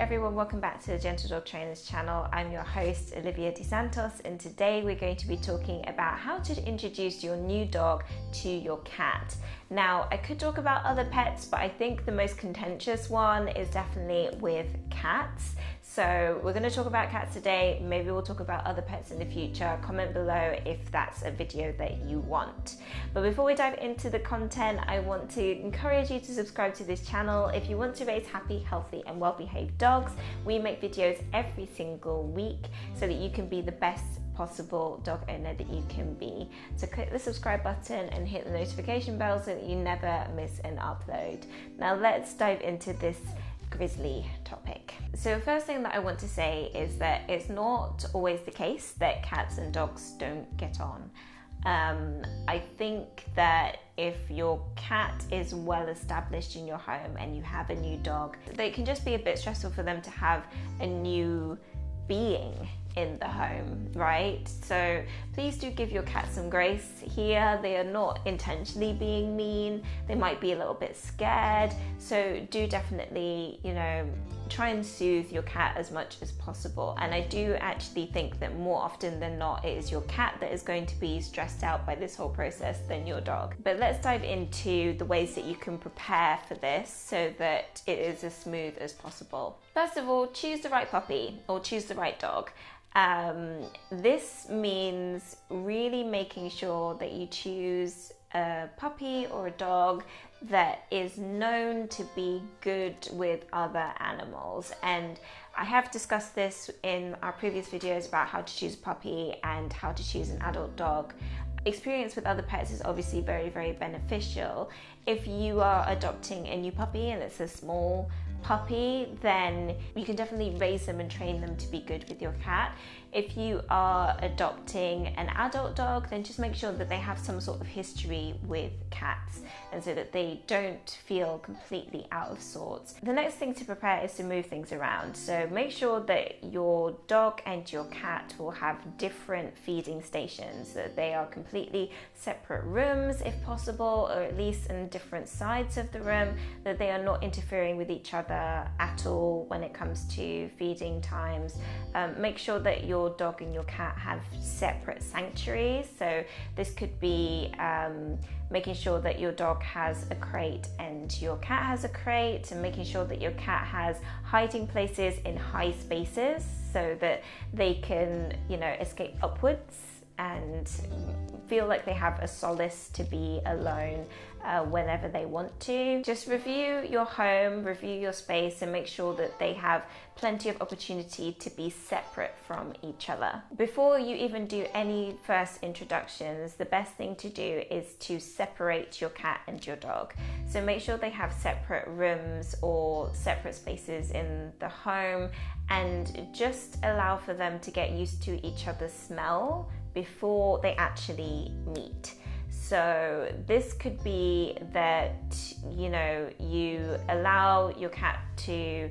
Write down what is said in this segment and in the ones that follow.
everyone, welcome back to the Gentle Dog Trainers channel. I'm your host Olivia DeSantos, and today we're going to be talking about how to introduce your new dog to your cat. Now, I could talk about other pets, but I think the most contentious one is definitely with cats. So we're going to talk about cats today. Maybe we'll talk about other pets in the future. Comment below if that's a video that you want. But before we dive into the content, I want to encourage you to subscribe to this channel. If you want to raise happy, healthy and well-behaved dogs, we make videos every single week so that you can be the best possible dog owner that you can be. So click the subscribe button and hit the notification bell so that you never miss an upload. Now let's dive into this grisly topic. So first thing that I want to say is that it's not always the case that cats and dogs don't get on. I think that if your cat is well established in your home and you have a new dog, it can just be a bit stressful for them to have a new being in the home, right? So please do give your cat some grace here. They are not intentionally being mean. They might be a little bit scared. So do definitely, try and soothe your cat as much as possible. And I do actually think that more often than not, it is your cat that is going to be stressed out by this whole process than your dog. But let's dive into the ways that you can prepare for this so that it is as smooth as possible. First of all, choose the right puppy or choose the right dog. This means really making sure that you choose a puppy or a dog that is known to be good with other animals. And I have discussed this in our previous videos about how to choose a puppy and how to choose an adult dog. Experience with other pets is obviously very, very beneficial. If you are adopting a new puppy and it's a small puppy, then you can definitely raise them and train them to be good with your cat. If you are adopting an adult dog, then just make sure that they have some sort of history with cats and so that they don't feel completely out of sorts. The next thing to prepare is to move things around. So make sure that your dog and your cat will have different feeding stations, that they are completely separate rooms if possible, or at least in different sides of the room, that they are not interfering with each other at all when it comes to feeding times. Make sure that your dog and your cat have separate sanctuaries. So this could be making sure that your dog has a crate and your cat has a crate, and making sure that your cat has hiding places in high spaces so that they can, escape upwards and feel like they have a solace to be alone whenever they want to. Just review your home, review your space, and make sure that they have plenty of opportunity to be separate from each other. Before you even do any first introductions, the best thing to do is to separate your cat and your dog. So make sure they have separate rooms or separate spaces in the home, and just allow for them to get used to each other's smell before they actually meet. So this could be that, you allow your cat to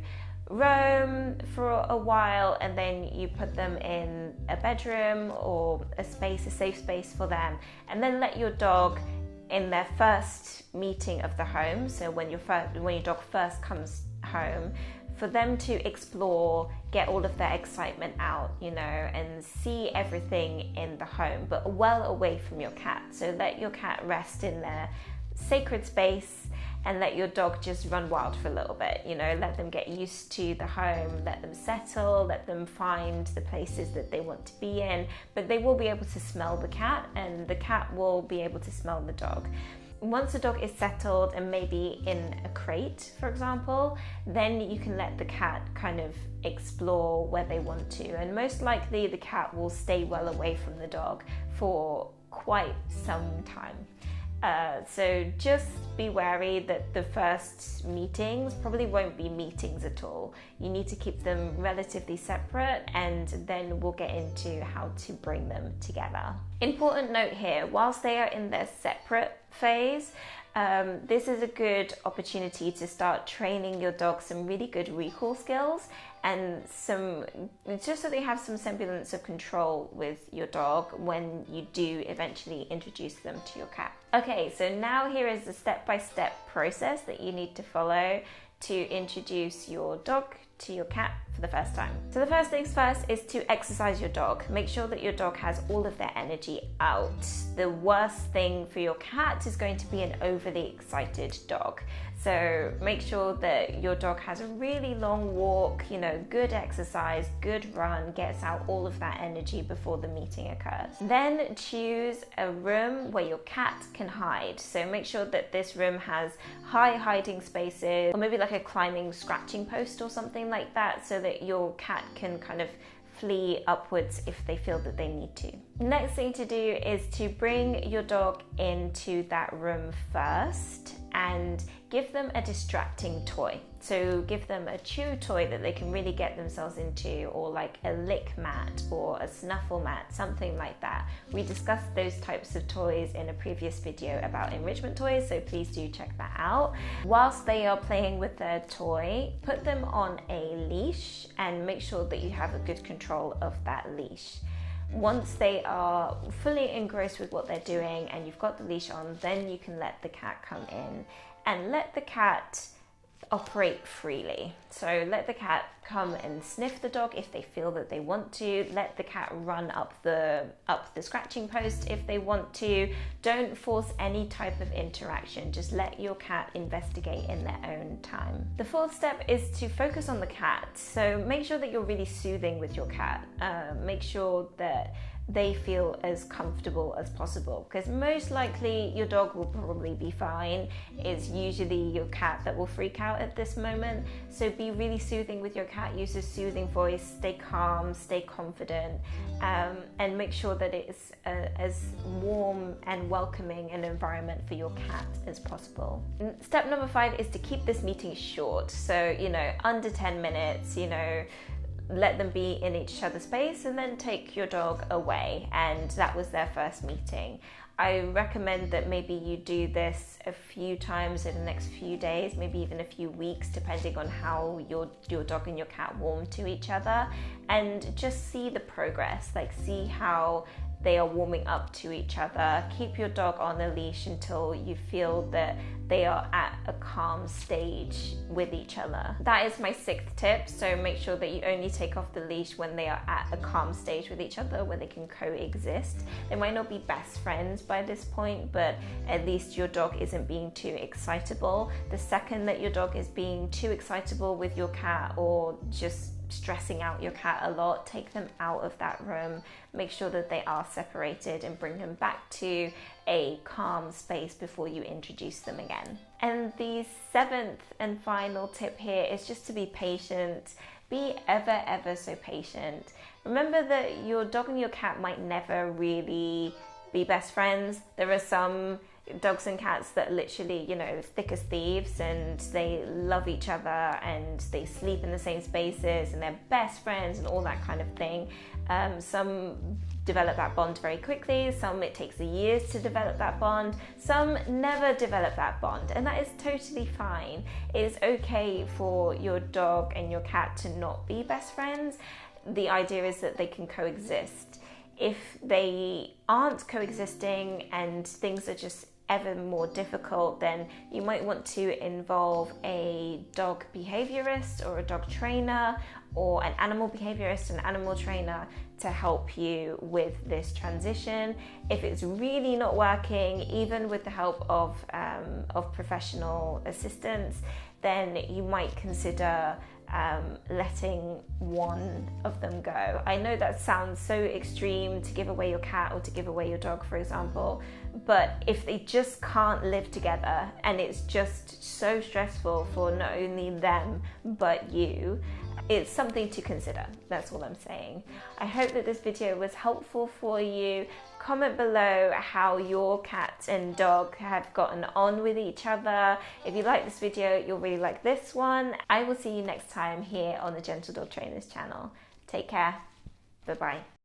roam for a while and then you put them in a bedroom or a safe space for them, and then let your dog in their first meeting of the home, so when your dog first comes home, for them to explore, get all of their excitement out, and see everything in the home, but well away from your cat. So let your cat rest in their sacred space and let your dog just run wild for a little bit. Let them get used to the home, let them settle, let them find the places that they want to be in, but they will be able to smell the cat and the cat will be able to smell the dog. Once the dog is settled and maybe in a crate, for example, then you can let the cat kind of explore where they want to. And most likely the cat will stay well away from the dog for quite some time. So just be wary that the first meetings probably won't be meetings at all. You need to keep them relatively separate, and then we'll get into how to bring them together. Important note here, whilst they are in their separate phase, this is a good opportunity to start training your dog some really good recall skills and just so they have some semblance of control with your dog when you do eventually introduce them to your cat. Okay, so now here is the step-by-step process that you need to follow to introduce your dog to your cat for the first time. So the first things first is to exercise your dog. Make sure that your dog has all of their energy out. The worst thing for your cat is going to be an overly excited dog. So make sure that your dog has a really long walk, good exercise, good run, gets out all of that energy before the meeting occurs. Then choose a room where your cat can hide. So make sure that this room has high hiding spaces, or maybe like a climbing scratching post or something like that, so that your cat can kind of flee upwards if they feel that they need to. Next thing to do is to bring your dog into that room first and give them a distracting toy. So give them a chew toy that they can really get themselves into, or like a lick mat or a snuffle mat, something like that. We discussed those types of toys in a previous video about enrichment toys, so please do check that out. Whilst they are playing with their toy, put them on a leash and make sure that you have a good control of that leash. Once they are fully engrossed with what they're doing and you've got the leash on, then you can let the cat come in and let the cat operate freely. So let the cat come and sniff the dog if they feel that they want to. Let the cat run up the scratching post if they want to. Don't force any type of interaction. Just let your cat investigate in their own time. The fourth step is to focus on the cat. So make sure that you're really soothing with your cat. Make sure that they feel as comfortable as possible, because most likely your dog will probably be fine. It's usually your cat that will freak out at this moment. So be really soothing with your cat. Use a soothing voice, stay calm, stay confident, and make sure that it's as warm and welcoming an environment for your cat as possible. Step number 5 is to keep this meeting short. So, under 10 minutes, let them be in each other's space and then take your dog away. And that was their first meeting. I recommend that maybe you do this a few times in the next few days, maybe even a few weeks, depending on how your dog and your cat warm to each other, and just see the progress, see how they are warming up to each other. Keep your dog on a leash until you feel that they are at a calm stage with each other. That is my 6th tip. So make sure that you only take off the leash when they are at a calm stage with each other, where they can coexist. They might not be best friends by this point, but at least your dog isn't being too excitable. The second that your dog is being too excitable with your cat, or just stressing out your cat a lot, take them out of that room. Make sure that they are separated and bring them back to a calm space before you introduce them again. And the 7th and final tip here is just to be patient. Be ever so patient. Remember that your dog and your cat might never really be best friends. There are some dogs and cats that literally, thick as thieves, and they love each other and they sleep in the same spaces and they're best friends and all that kind of thing. Some develop that bond very quickly, some it takes years to develop that bond, some never develop that bond, and that is totally fine. It's okay for your dog and your cat to not be best friends. The idea is that they can coexist. If they aren't coexisting and things are just ever more difficult, then you might want to involve a dog behaviorist or a dog trainer, or an animal behaviorist and animal trainer to help you with this transition. If it's really not working, even with the help of professional assistance, then you might consider letting one of them go. I know that sounds so extreme, to give away your cat or to give away your dog, for example, but if they just can't live together and it's just so stressful for not only them but you, it's something to consider. That's all I'm saying. I hope that this video was helpful for you. Comment below how your cat and dog have gotten on with each other. If you like this video, you'll really like this one. I will see you next time here on the Gentle Dog Trainers channel. Take care. Bye-bye.